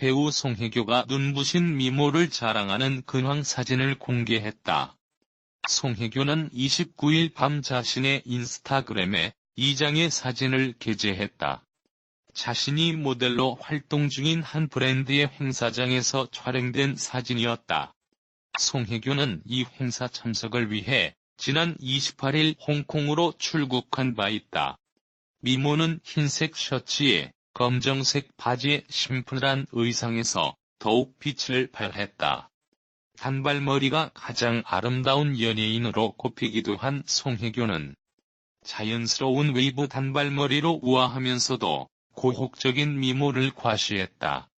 배우 송혜교가 눈부신 미모를 자랑하는 근황 사진을 공개했다. 송혜교는 29일 밤 자신의 인스타그램에 2장의 사진을 게재했다. 자신이 모델로 활동 중인 한 브랜드의 행사장에서 촬영된 사진이었다. 송혜교는 이 행사 참석을 위해 지난 28일 홍콩으로 출국한 바 있다. 미모는 흰색 셔츠에 검정색 바지에 심플한 의상에서 더욱 빛을 발했다. 단발머리가 가장 아름다운 연예인으로 꼽히기도 한 송혜교는 자연스러운 웨이브 단발머리로 우아하면서도 고혹적인 미모를 과시했다.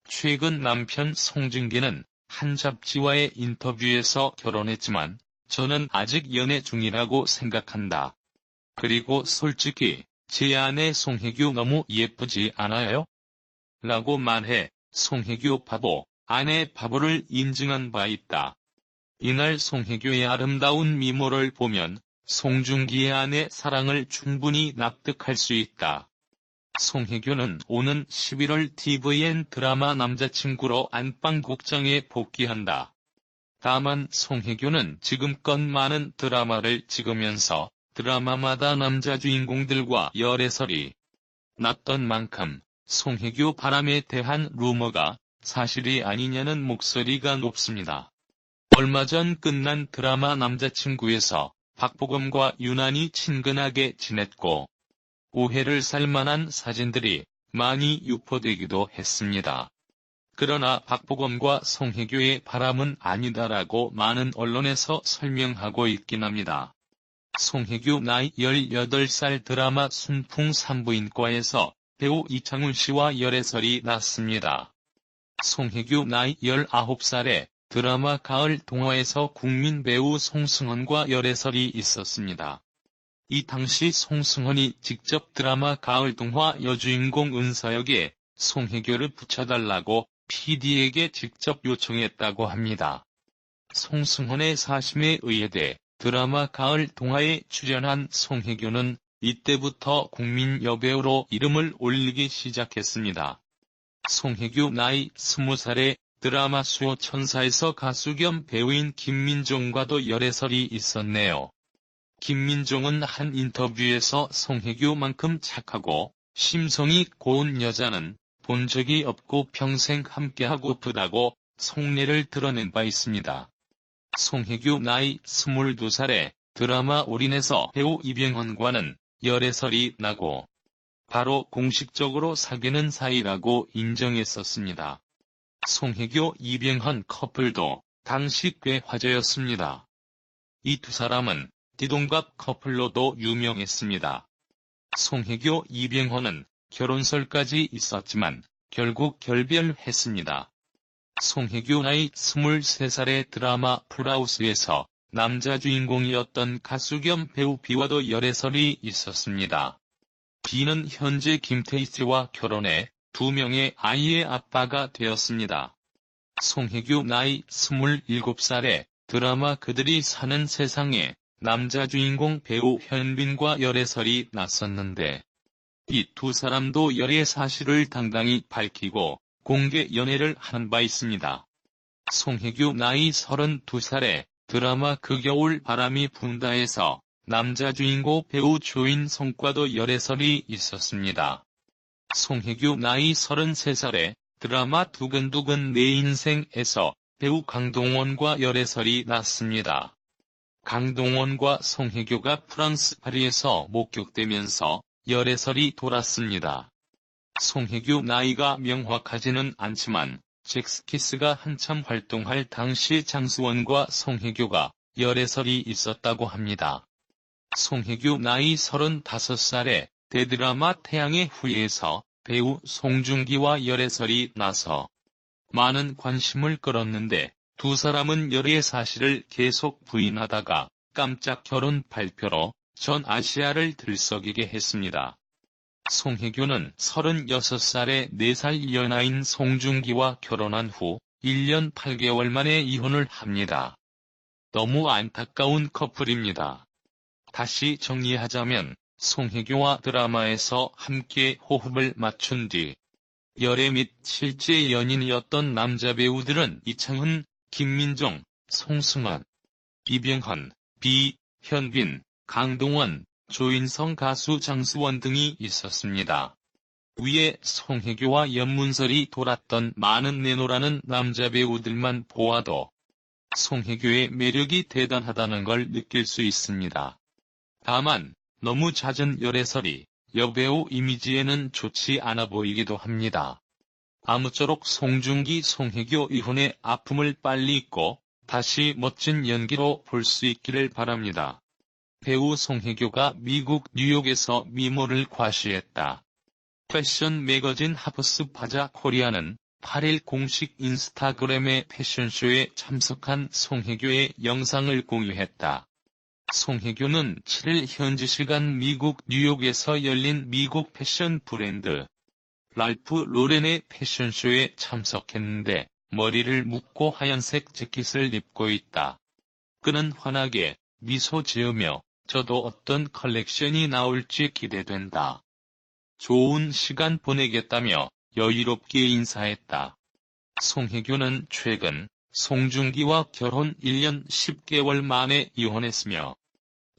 최근 남편 송중기는 한 잡지와의 인터뷰에서 결혼했지만 저는 아직 연애 중이라고 생각한다. 그리고 솔직히 제 아내 송혜교 너무 예쁘지 않아요? 라고 말해 송혜교 바보, 아내 바보를 인증한 바 있다. 이날 송혜교의 아름다운 미모를 보면 송중기의 아내 사랑을 충분히 납득할 수 있다. 송혜교는 오는 11월 tvN 드라마 남자친구로 안방국장에 복귀한다. 다만 송혜교는 지금껏 많은 드라마를 찍으면서 드라마마다 남자 주인공들과 열애설이 났던 만큼 송혜교 바람에 대한 루머가 사실이 아니냐는 목소리가 높습니다. 얼마 전 끝난 드라마 남자친구에서 박보검과 유난히 친근하게 지냈고 오해를 살 만한 사진들이 많이 유포되기도 했습니다. 그러나 박보검과 송혜교의 바람은 아니다라고 많은 언론에서 설명하고 있긴 합니다. 송혜교 나이 18살 드라마 순풍 산부인과에서 배우 이창훈 씨와 열애설이 났습니다. 송혜교 나이 19살에 드라마 가을 동화에서 국민 배우 송승헌과 열애설이 있었습니다. 이 당시 송승헌이 직접 드라마 가을 동화 여주인공 은서역에 송혜교를 붙여달라고 PD에게 직접 요청했다고 합니다. 송승헌의 사심에 의해대 드라마 가을 동화에 출연한 송혜교는 이때부터 국민 여배우로 이름을 올리기 시작했습니다. 송혜교 나이 20살에 드라마 수호천사에서 가수 겸 배우인 김민종과도 열애설이 있었네요. 김민종은 한 인터뷰에서 송혜교만큼 착하고 심성이 고운 여자는 본 적이 없고 평생 함께하고프다고 속내를 드러낸 바 있습니다. 송혜교 나이 22살에 드라마 올인에서 배우 이병헌과는 열애설이 나고 바로 공식적으로 사귀는 사이라고 인정했었습니다. 송혜교 이병헌 커플도 당시 꽤 화제였습니다. 이 두 사람은 띠동갑 커플로도 유명했습니다. 송혜교 이병헌은 결혼설까지 있었지만 결국 결별했습니다. 송혜교 나이 23살의 드라마 풀하우스에서 남자 주인공이었던 가수 겸 배우 비와도 열애설이 있었습니다. 비는 현재 김태희 씨와 결혼해 2명의 아이의 아빠가 되었습니다. 송혜교 나이 27살에 드라마 그들이 사는 세상에 남자 주인공 배우 현빈과 열애설이 났었는데 이 두 사람도 열애 사실을 당당히 밝히고 공개 연애를 한 바 있습니다. 송혜교 나이 32살에 드라마 그 겨울 바람이 분다에서 남자 주인공 배우 조인성과도 열애설이 있었습니다. 송혜교 나이 33살에 드라마 두근두근 내 인생에서 배우 강동원과 열애설이 났습니다. 강동원과 송혜교가 프랑스 파리에서 목격되면서 열애설이 돌았습니다. 송혜교 나이가 명확하지는 않지만 잭스키스가 한참 활동할 당시 장수원과 송혜교가 열애설이 있었다고 합니다. 송혜교 나이 35살에 대드라마 태양의 후예에서 배우 송중기와 열애설이 나서 많은 관심을 끌었는데 두 사람은 열애 사실을 계속 부인하다가 깜짝 결혼 발표로 전 아시아를 들썩이게 했습니다. 송혜교는 36살에 4살 연하인 송중기와 결혼한 후 1년 8개월 만에 이혼을 합니다. 너무 안타까운 커플입니다. 다시 정리하자면 송혜교와 드라마에서 함께 호흡을 맞춘 뒤 열애 및 실제 연인이었던 남자 배우들은 이창훈, 김민종, 송승헌, 이병헌, 현빈, 강동원, 조인성 가수 장수원 등이 있었습니다. 위에 송혜교와 연문설이 돌았던 많은 내노라는 남자 배우들만 보아도 송혜교의 매력이 대단하다는 걸 느낄 수 있습니다. 다만 너무 잦은 열애설이 여배우 이미지에는 좋지 않아 보이기도 합니다. 아무쪼록 송중기 송혜교 이혼의 아픔을 빨리 잊고 다시 멋진 연기로 볼 수 있기를 바랍니다. 배우 송혜교가 미국 뉴욕에서 미모를 과시했다. 패션 매거진 하브스 바자 코리아는 8일 공식 인스타그램의 패션쇼에 참석한 송혜교의 영상을 공유했다. 송혜교는 7일 현지 시간 미국 뉴욕에서 열린 미국 패션 브랜드 랄프 로렌의 패션쇼에 참석했는데 머리를 묶고 하얀색 재킷을 입고 있다. 그는 환하게 미소 지으며 저도 어떤 컬렉션이 나올지 기대된다. 좋은 시간 보내겠다며 여유롭게 인사했다. 송혜교는 최근 송중기와 결혼 1년 10개월 만에 이혼했으며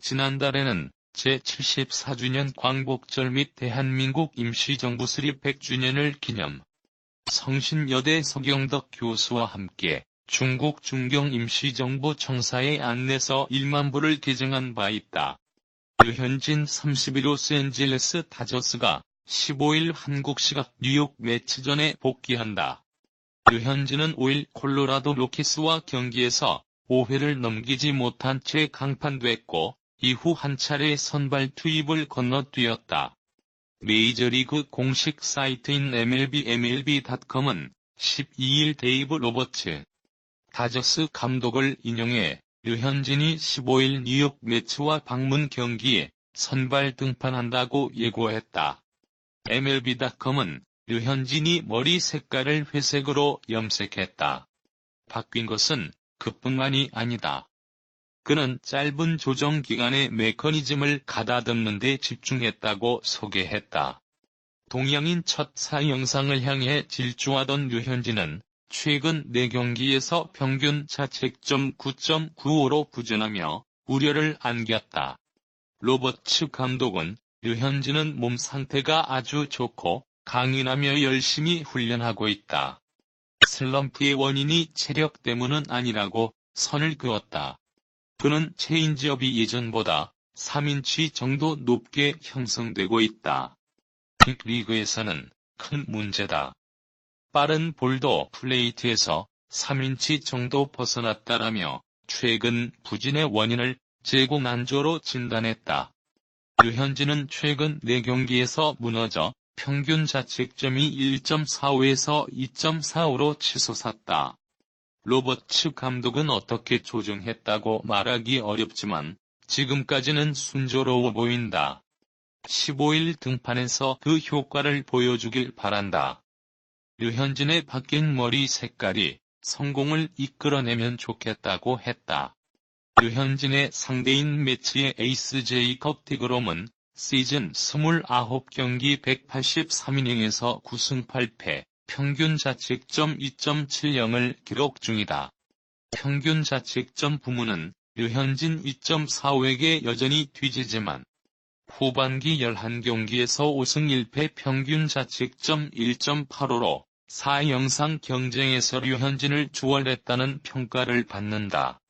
지난달에는 제74주년 광복절 및 대한민국 임시정부 수립 100주년을 기념 성신여대 서경덕 교수와 함께 중국 중경 임시정부 청사의 안내서 1만 부를 개정한 바 있다. 류현진 30일 로스앤젤레스 다저스가 15일 한국 시각 뉴욕 매치전에 복귀한다. 류현진은 5일 콜로라도 로키스와 경기에서 5회를 넘기지 못한 채 강판됐고 이후 한 차례 선발 투입을 건너뛰었다. 메이저리그 공식 사이트인 MLB.com은 12일 데이브 로버츠 다저스 감독을 인용해 류현진이 15일 뉴욕 매치와 방문 경기에 선발 등판한다고 예고했다. MLB.com은 류현진이 머리 색깔을 회색으로 염색했다. 바뀐 것은 그뿐만이 아니다. 그는 짧은 조정 기간의 메커니즘을 가다듬는 데 집중했다고 소개했다. 동양인 첫 사 영상을 향해 질주하던 류현진은 최근 4경기에서 평균 자책점 9.95로 부진하며 우려를 안겼다. 로버츠 감독은 류현진은 몸 상태가 아주 좋고 강인하며 열심히 훈련하고 있다. 슬럼프의 원인이 체력 때문은 아니라고 선을 그었다. 그는 체인지업이 예전보다 3인치 정도 높게 형성되고 있다. 빅리그에서는 큰 문제다. 빠른 볼도 플레이트에서 3인치 정도 벗어났다라며 최근 부진의 원인을 제고 난조로 진단했다. 류현진은 최근 4경기에서 무너져 평균 자책점이 1.45에서 2.45로 치솟았다. 로버츠 감독은 어떻게 조정했다고 말하기 어렵지만 지금까지는 순조로워 보인다. 15일 등판에서 그 효과를 보여주길 바란다. 류현진의 바뀐 머리 색깔이 성공을 이끌어내면 좋겠다고 했다. 류현진의 상대인 매치의 에이스 제이컵 디그롬은 시즌 29경기 183이닝에서 9승 8패, 평균 자책점 2.70을 기록 중이다. 평균 자책점 부문은 류현진 2.45에게 여전히 뒤지지만 후반기 11경기에서 5승 1패 평균 자책점 1.85로 4영상 경쟁에서 류현진을 추월했다는 평가를 받는다.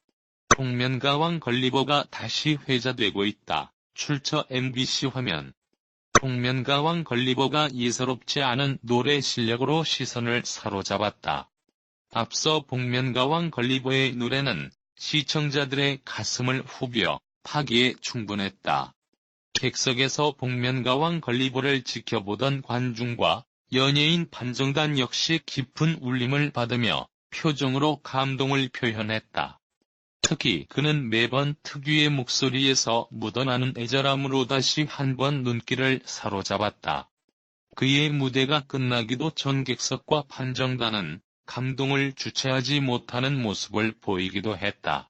복면가왕 걸리버가 다시 회자되고 있다. 출처 MBC 화면. 복면가왕 걸리버가 예사롭지 않은 노래 실력으로 시선을 사로잡았다. 앞서 복면가왕 걸리버의 노래는 시청자들의 가슴을 후벼 파기에 충분했다. 객석에서 복면가왕 걸리버를 지켜보던 관중과 연예인 판정단 역시 깊은 울림을 받으며 표정으로 감동을 표현했다. 특히 그는 매번 특유의 목소리에서 묻어나는 애절함으로 다시 한번 눈길을 사로잡았다. 그의 무대가 끝나기도 전 객석과 판정단은 감동을 주체하지 못하는 모습을 보이기도 했다.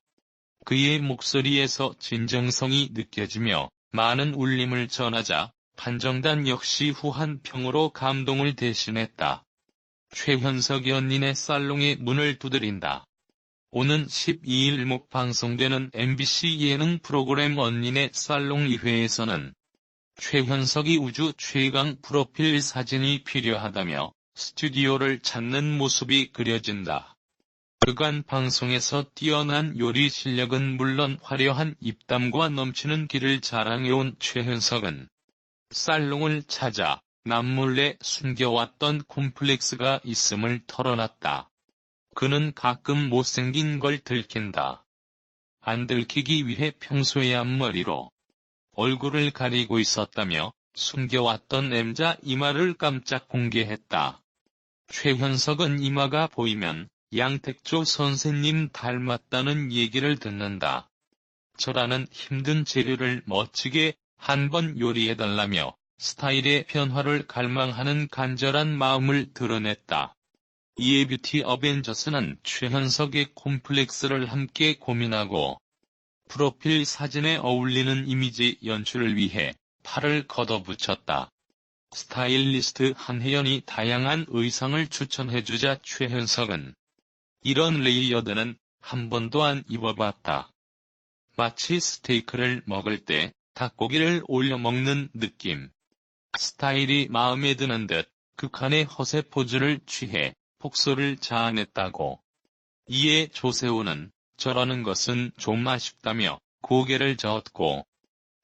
그의 목소리에서 진정성이 느껴지며 많은 울림을 전하자 판정단 역시 후한 평으로 감동을 대신했다. 최현석 연인의 살롱에 문을 두드린다. 오는 12일 목 방송되는 MBC 예능 프로그램 언니네 살롱 2회에서는 최현석이 우주 최강 프로필 사진이 필요하다며 스튜디오를 찾는 모습이 그려진다. 그간 방송에서 뛰어난 요리 실력은 물론 화려한 입담과 넘치는 기를 자랑해온 최현석은 살롱을 찾아 남몰래 숨겨왔던 콤플렉스가 있음을 털어놨다. 그는 가끔 못생긴 걸 들킨다. 안 들키기 위해 평소에 앞머리로 얼굴을 가리고 있었다며 숨겨왔던 M자 이마를 깜짝 공개했다. 최현석은 이마가 보이면 양택조 선생님 닮았다는 얘기를 듣는다. 저라는 힘든 재료를 멋지게 한번 요리해달라며 스타일의 변화를 갈망하는 간절한 마음을 드러냈다. 이에 뷰티 어벤져스는 최현석의 콤플렉스를 함께 고민하고 프로필 사진에 어울리는 이미지 연출을 위해 팔을 걷어붙였다. 스타일리스트 한혜연이 다양한 의상을 추천해주자 최현석은 이런 레이어드는 한 번도 안 입어봤다. 마치 스테이크를 먹을 때 닭고기를 올려 먹는 느낌. 스타일이 마음에 드는 듯 극한의 허세 포즈를 취해 폭소를 자아냈다고. 이에 조세호는 저러는 것은 좀 아쉽다며 고개를 저었고,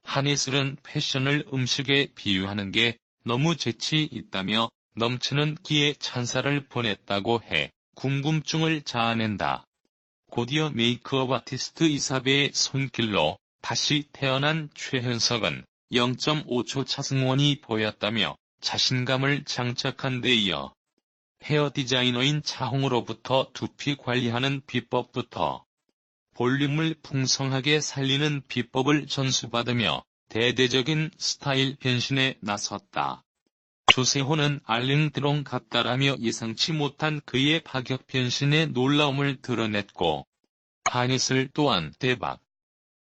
한이슬은 패션을 음식에 비유하는 게 너무 재치 있다며 넘치는 기에 찬사를 보냈다고 해 궁금증을 자아낸다. 곧이어 메이크업 아티스트 이사배의 손길로 다시 태어난 최현석은 0.5초 차승원이 보였다며 자신감을 장착한 데 이어 헤어 디자이너인 차홍으로부터 두피 관리하는 비법부터 볼륨을 풍성하게 살리는 비법을 전수받으며 대대적인 스타일 변신에 나섰다. 조세호는 알릉드롱 같다라며 예상치 못한 그의 파격 변신에 놀라움을 드러냈고, 한이슬 또한 대박!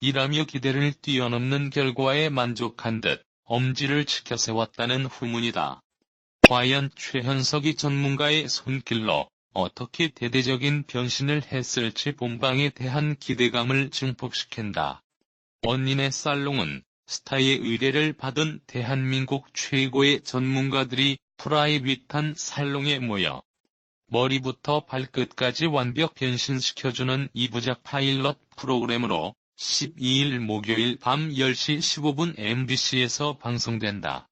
이라며 기대를 뛰어넘는 결과에 만족한 듯 엄지를 치켜세웠다는 후문이다. 과연 최현석이 전문가의 손길로 어떻게 대대적인 변신을 했을지 본방에 대한 기대감을 증폭시킨다. 언니네 살롱은 스타의 의뢰를 받은 대한민국 최고의 전문가들이 프라이빗한 살롱에 모여 머리부터 발끝까지 완벽 변신시켜주는 2부작 파일럿 프로그램으로 12일 목요일 밤 10시 15분 MBC에서 방송된다.